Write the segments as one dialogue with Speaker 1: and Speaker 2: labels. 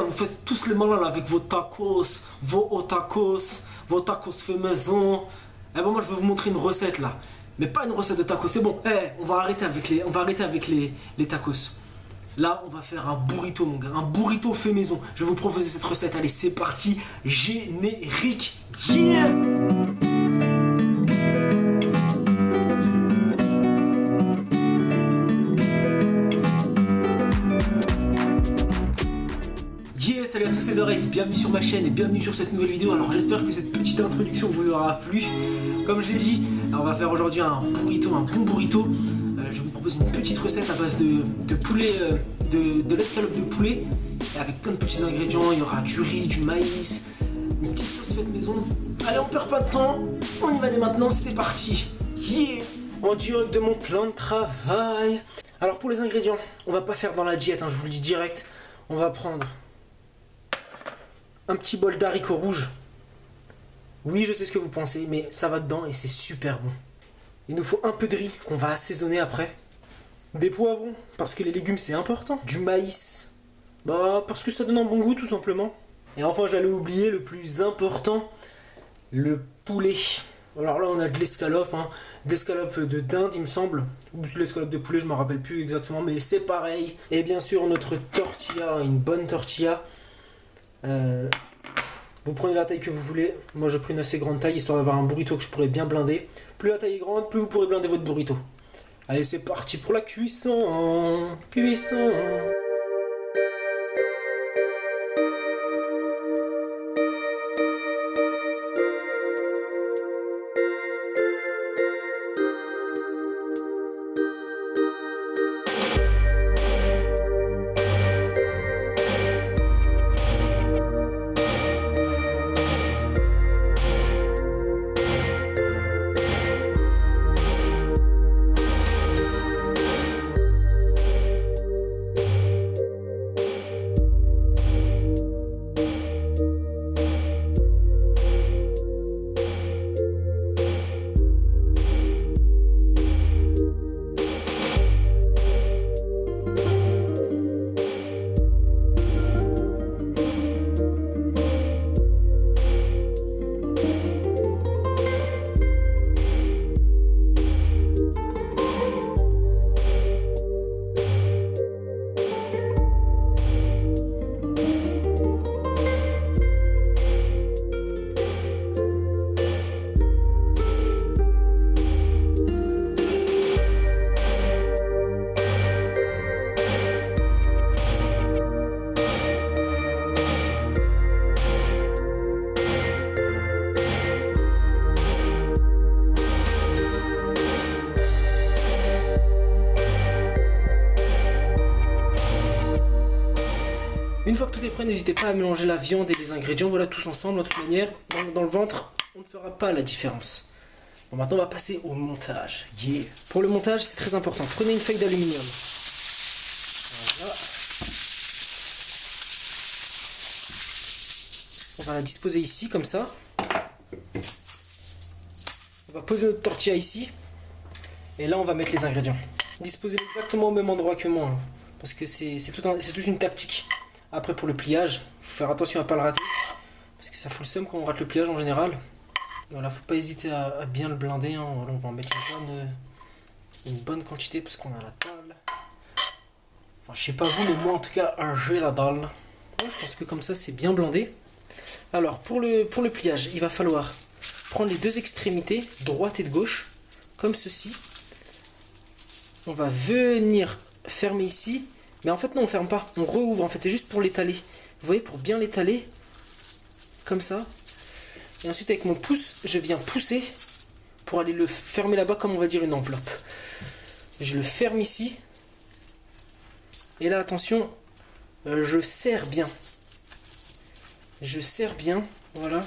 Speaker 1: là, vous faites tous les malins là, avec vos tacos, vos tacos fait maison. Eh ben moi, je vais vous montrer une recette là. Mais pas une recette de tacos, c'est bon. On va arrêter avec les tacos. Là, on va faire un burrito, mon gars. Un burrito fait maison. Je vais vous proposer cette recette. Allez, c'est parti. Générique. Yeah! Salut à tous les oreilles, bienvenue sur ma chaîne et bienvenue sur cette nouvelle vidéo. Alors j'espère que cette petite introduction vous aura plu. Comme je l'ai dit, on va faire aujourd'hui un burrito, un bon burrito. Je vous propose une petite recette à base de poulet, de l'escalope de poulet, avec plein de petits ingrédients. Il y aura du riz, du maïs, une petite sauce faite maison. Allez, on perd pas de temps, on y va dès maintenant, c'est parti. Yeah! En direct de mon plan de travail. Alors pour les ingrédients, on va pas faire dans la diète, je vous le dis direct. On va prendre un petit bol d'haricots rouges. Oui, je sais ce que vous pensez, mais ça va dedans et c'est super bon. Il nous faut un peu de riz qu'on va assaisonner après. Des poivrons, parce que les légumes c'est important. Du maïs, parce que ça donne un bon goût tout simplement. Et enfin, j'allais oublier le plus important, le poulet. Alors là, on a de l'escalope, de l'escalope de dinde, il me semble. Ou de l'escalope de poulet, je ne me rappelle plus exactement, mais c'est pareil. Et bien sûr, notre tortilla, une bonne tortilla. Vous prenez la taille que vous voulez. Moi je prends une assez grande taille histoire d'avoir un burrito que je pourrais bien blinder. Plus la taille est grande, plus vous pourrez blinder votre burrito. Allez, c'est parti pour la cuisson. Une fois que tout est prêt, n'hésitez pas à mélanger la viande et les ingrédients, voilà, tous ensemble. De toute manière, dans le ventre, on ne fera pas la différence. Bon, maintenant on va passer au montage. Yeah. Pour le montage, c'est très important. Prenez une feuille d'aluminium. Voilà. On va la disposer ici, comme ça. On va poser notre tortilla ici. Et là, on va mettre les ingrédients. Disposez exactement au même endroit que moi, parce que c'est toute une tactique. Après, pour le pliage, faut faire attention à ne pas le rater, parce que ça fout le seum quand on rate le pliage en général. Voilà, faut pas hésiter à bien le blinder. Voilà, on va en mettre une bonne quantité parce qu'on a la dalle. Enfin, je sais pas vous, mais moi en tout cas, j'ai la dalle. Ouais, je pense que comme ça, c'est bien blindé. Alors, pour le pliage, il va falloir prendre les deux extrémités, droite et de gauche, comme ceci. On va venir fermer ici. Mais en fait non, on ferme pas, on rouvre en fait, c'est juste pour l'étaler. Vous voyez, pour bien l'étaler, comme ça. Et ensuite avec mon pouce, je viens pousser pour aller le fermer là-bas comme on va dire une enveloppe. Je le ferme ici. Et là attention, je serre bien. Je serre bien, voilà.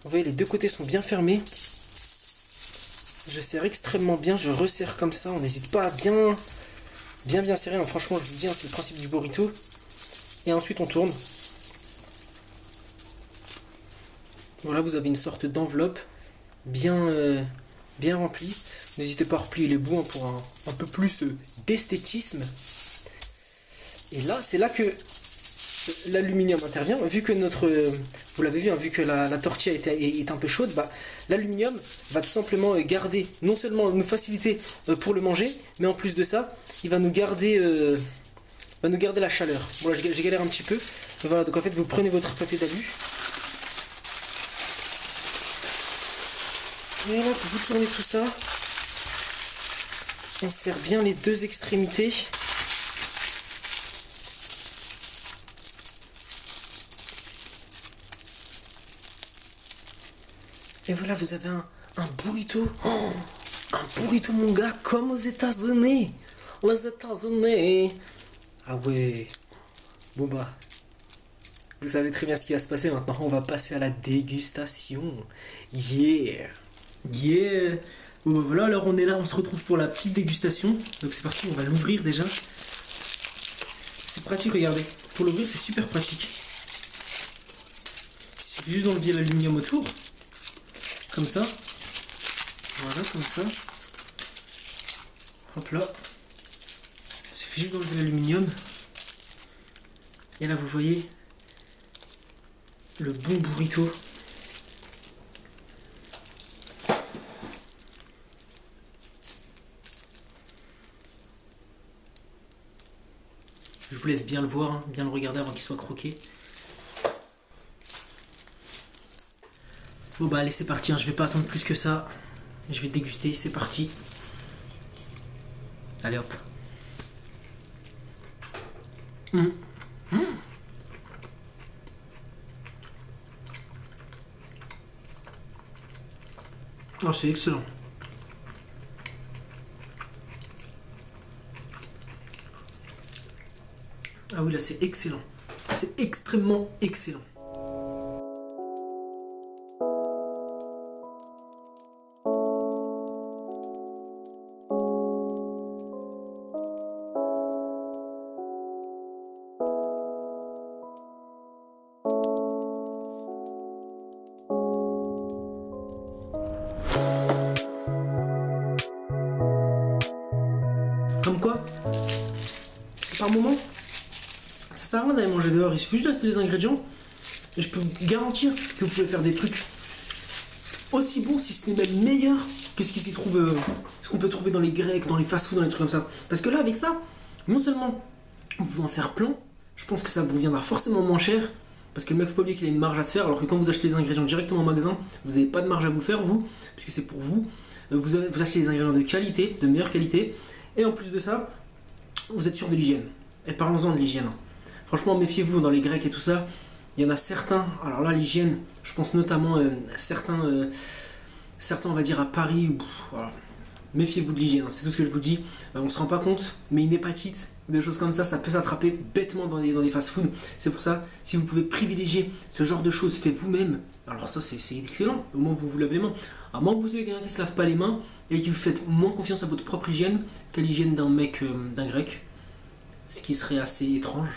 Speaker 1: Vous voyez, les deux côtés sont bien fermés. Je serre extrêmement bien, je resserre comme ça, on n'hésite pas à bien serré, franchement je vous dis, c'est le principe du burrito. Et ensuite on tourne. Voilà, vous avez une sorte d'enveloppe bien remplie. N'hésitez pas à replier les bouts pour un peu plus d'esthétisme. Et là, c'est là que l'aluminium intervient. Vu que vous l'avez vu, hein, vu que la tortilla est un peu chaude, bah, l'aluminium va tout simplement garder, non seulement nous faciliter pour le manger, mais en plus de ça, il va nous garder la chaleur. Bon là, j'ai galéré un petit peu. Mais voilà, donc en fait, vous prenez votre papier d'alu. Et là, vous tournez tout ça. On serre bien les deux extrémités. Et voilà, vous avez un burrito. Oh, un burrito, mon gars, comme aux États-Unis. Les États-Unis. Ah ouais. Bon bah. Vous savez très bien ce qui va se passer maintenant. On va passer à la dégustation. Yeah. Yeah. Bon bah voilà, alors on est là, on se retrouve pour la petite dégustation. Donc c'est parti, on va l'ouvrir déjà. C'est pratique, regardez. Pour l'ouvrir, c'est super pratique. Il suffit juste d'enlever l'aluminium autour. Comme ça. Voilà, comme ça. Hop là. Il suffit juste d'enlever l'aluminium. Et là, vous voyez le bon burrito. Je vous laisse bien le voir, hein, bien le regarder avant qu'il soit croqué. Bon bah allez, c'est parti, hein, je vais pas attendre plus que ça. Je vais déguster, c'est parti. Allez hop. Oh, c'est excellent. Ah oui, là c'est excellent. C'est extrêmement excellent. Comme quoi, par moment, ça sert à rien d'aller manger dehors, il suffit juste d'acheter les ingrédients et je peux vous garantir que vous pouvez faire des trucs aussi bons, si ce n'est même meilleur que ce qui s'y trouve, ce qu'on peut trouver dans les grecs, dans les fast-food, dans les trucs comme ça. Parce que là, avec ça, non seulement vous pouvez en faire plein, je pense que ça vous reviendra forcément moins cher, parce que le mec faut pas oublier qu'il a une marge à se faire, alors que quand vous achetez les ingrédients directement au magasin, vous n'avez pas de marge à vous faire, vous, puisque c'est pour vous. Vous achetez des ingrédients de qualité, de meilleure qualité, et en plus de ça, vous êtes sûr de l'hygiène. Et parlons-en de l'hygiène. Franchement, méfiez-vous dans les grecs et tout ça. Il y en a certains, alors là, l'hygiène, je pense notamment certains, on va dire à Paris, voilà. Méfiez-vous de l'hygiène, c'est tout ce que je vous dis. On se rend pas compte, mais une hépatite, des choses comme ça peut s'attraper bêtement dans des fast-food. C'est pour ça, si vous pouvez privilégier ce genre de choses fait vous-même, alors ça c'est excellent, au moins vous vous lavez les mains. À moins que vous soyez quelqu'un qui ne se lave pas les mains et qui vous faites moins confiance à votre propre hygiène qu'à l'hygiène d'un mec, d'un grec, ce qui serait assez étrange.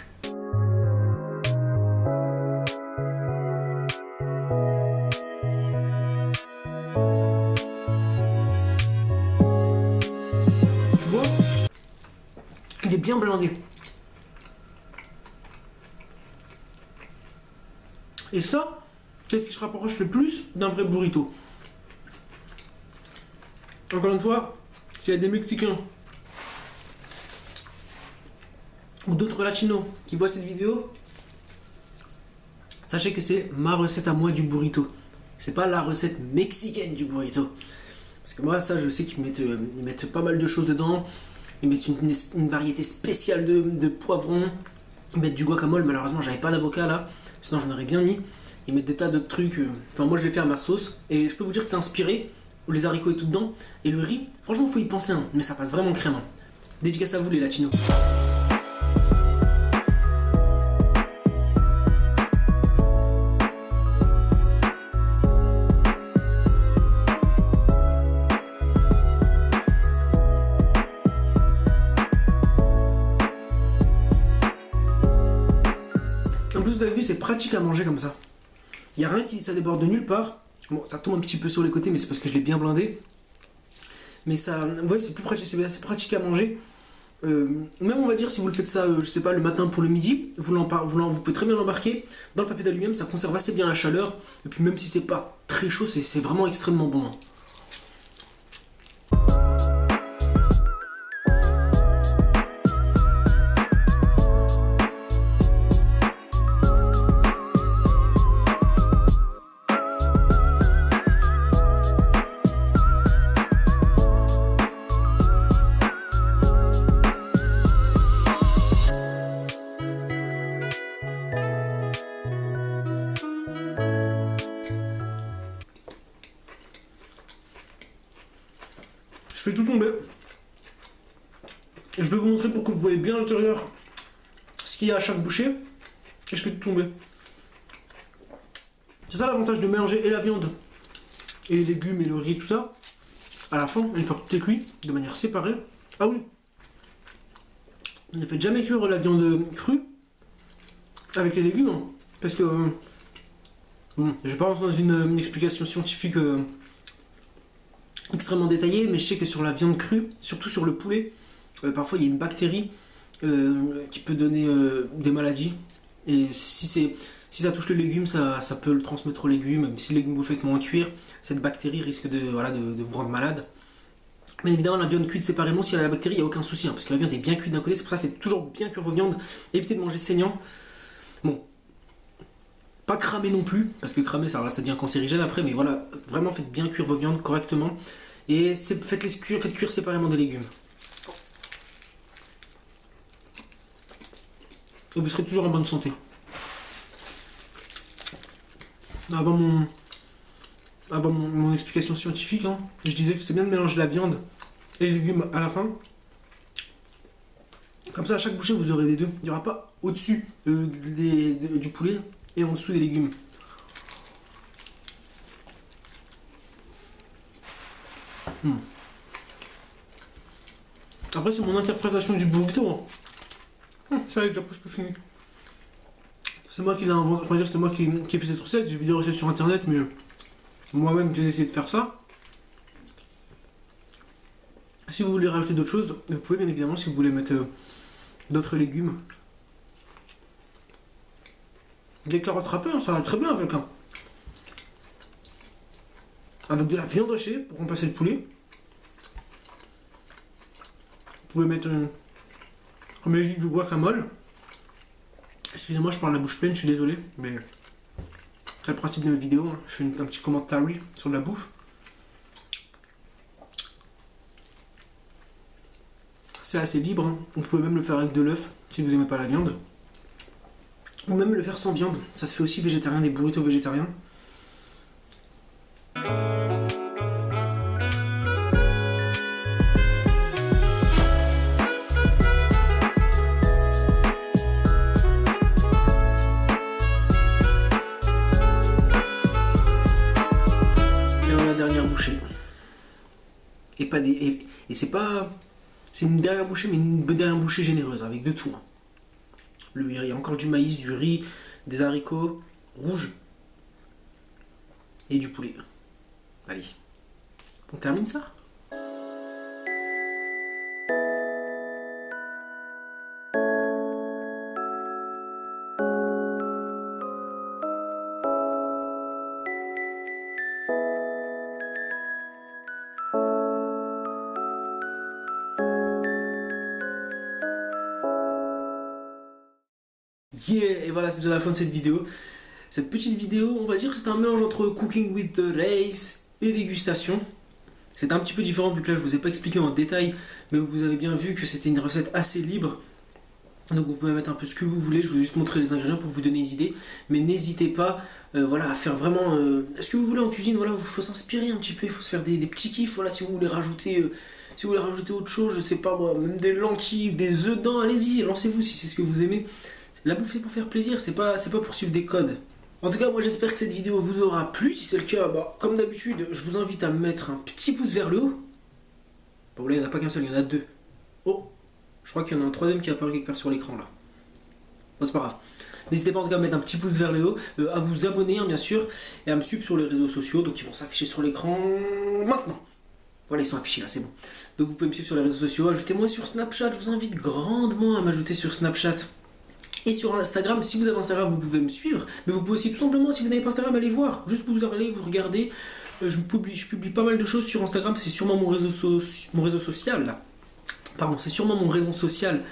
Speaker 1: Il est bien blindé. Et ça, c'est ce qui se rapproche le plus d'un vrai burrito. Encore une fois, s'il y a des Mexicains ou d'autres Latinos qui voient cette vidéo, sachez que c'est ma recette à moi du burrito. C'est pas la recette mexicaine du burrito. Parce que moi, ça, je sais qu'ils mettent pas mal de choses dedans. Ils mettent une variété spéciale de poivrons. Ils mettent du guacamole. Malheureusement, j'avais pas d'avocat là. Sinon, j'en aurais bien mis. Ils mettent des tas de trucs. Enfin, moi, je vais faire ma sauce. Et je peux vous dire que c'est inspiré. Les haricots et tout dedans. Et le riz, franchement, faut y penser. Hein, mais ça passe vraiment crème. Hein. Dédicace à vous, les latinos. En plus, vous avez vu, c'est pratique à manger comme ça. Il n'y a rien ça déborde de nulle part. Bon, ça tombe un petit peu sur les côtés, mais c'est parce que je l'ai bien blindé. Mais ça, vous voyez, c'est plus pratique, c'est pratique à manger. Même on va dire si vous le faites ça, je sais pas, le matin pour le midi, vous pouvez très bien l'embarquer dans le papier d'aluminium, ça conserve assez bien la chaleur. Et puis même si c'est pas très chaud, c'est vraiment extrêmement bon, hein. Je fais tout tomber. Et je vais vous montrer pour que vous voyez bien à l'intérieur ce qu'il y a à chaque bouchée. Et je fais tout tomber. C'est ça l'avantage de mélanger et la viande, et les légumes, et le riz, tout ça. À la fin, une fois que tout est cuit, de manière séparée. Ah oui. Ne faites jamais cuire la viande crue avec les légumes. Hein, parce que... je vais pas rentrer dans une explication scientifique... extrêmement détaillé, mais je sais que sur la viande crue, surtout sur le poulet, parfois il y a une bactérie qui peut donner des maladies. Et si ça touche les légumes, ça peut le transmettre aux légumes. Même si le légume vous le faites moins cuire, cette bactérie risque de vous rendre malade. Mais évidemment, la viande cuite séparément, s'il y a la bactérie, il n'y a aucun souci, hein, parce que la viande est bien cuite d'un côté, c'est pour ça que faites toujours bien cuire vos viandes. Évitez de manger saignant. Bon, pas cramer non plus, parce que cramer ça devient cancérigène après, mais voilà, vraiment faites bien cuire vos viandes correctement. Et faites cuire séparément des légumes. Et vous serez toujours en bonne santé. Avant mon explication scientifique, hein, je disais que c'est bien de mélanger la viande et les légumes à la fin. Comme ça, à chaque bouchée, vous aurez des deux. Il n'y aura pas au-dessus du poulet et en dessous des légumes. Après, c'est mon interprétation du burrito. Ça y est, déjà presque fini. C'est moi qui l'ai inventé, enfin dire c'est moi qui ai fait cette recette. J'ai vu des recettes sur internet, mais moi-même j'ai essayé de faire ça. Si vous voulez rajouter d'autres choses, vous pouvez bien évidemment, si vous voulez mettre d'autres légumes. Des carottes râpées, ça va très bien avec un. Avec de la viande hachée pour remplacer le poulet. Vous pouvez mettre, comme j'ai dit, du guacamole. Excusez-moi, je parle la bouche pleine, je suis désolé, mais c'est le principe de mes vidéos, hein. Je fais un petit commentaire sur la bouffe. C'est assez libre, hein. Vous pouvez même le faire avec de l'œuf si vous n'aimez pas la viande. Ou même le faire sans viande, ça se fait aussi végétarien, des burritos végétariens. Et c'est pas... C'est une dernière bouchée, mais une dernière bouchée généreuse, avec de tout. Il y a encore du maïs, du riz, des haricots rouges et du poulet. Allez, on termine ça. Yeah, et voilà, c'est déjà la fin de cette vidéo. Cette petite vidéo, on va dire que c'est un mélange entre Cooking with the Race et dégustation. C'est un petit peu différent vu que là je vous ai pas expliqué en détail, mais vous avez bien vu que c'était une recette assez libre. Donc vous pouvez mettre un peu ce que vous voulez, je vous ai juste montré les ingrédients pour vous donner des idées. Mais n'hésitez pas voilà, à faire vraiment ce que vous voulez en cuisine, voilà, il faut s'inspirer un petit peu, il faut se faire des petits kiffs, voilà, si vous voulez rajouter autre chose, je sais pas moi, même des lentilles, des œufs dedans, allez-y, lancez-vous si c'est ce que vous aimez. La bouffe c'est pour faire plaisir, c'est pas pour suivre des codes. En tout cas, moi j'espère que cette vidéo vous aura plu. Si c'est le cas, bah, comme d'habitude, je vous invite à me mettre un petit pouce vers le haut. Bon là il n'y en a pas qu'un seul, il y en a deux. Oh, je crois qu'il y en a un troisième qui apparaît quelque part sur l'écran là. Bon c'est pas grave. N'hésitez pas en tout cas à mettre un petit pouce vers le haut, à vous abonner hein, bien sûr, et à me suivre sur les réseaux sociaux, donc ils vont s'afficher sur l'écran maintenant. Voilà, ils sont affichés là, c'est bon. Donc vous pouvez me suivre sur les réseaux sociaux, ajoutez-moi sur Snapchat, je vous invite grandement à m'ajouter sur Snapchat. Et sur Instagram, si vous avez Instagram, vous pouvez me suivre. Mais vous pouvez aussi tout simplement, si vous n'avez pas Instagram, aller voir. Juste pour vous aller, vous regardez. Je publie pas mal de choses sur Instagram, c'est sûrement mon réseau social là. Pardon, c'est sûrement mon réseau social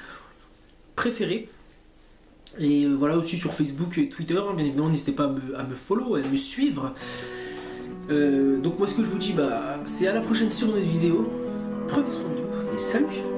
Speaker 1: préféré. Et voilà aussi sur Facebook et Twitter, hein, bien évidemment, n'hésitez pas à me follow, à me suivre. Donc moi ce que je vous dis, c'est à la prochaine sur notre vidéo. Prenez soin de vous et salut.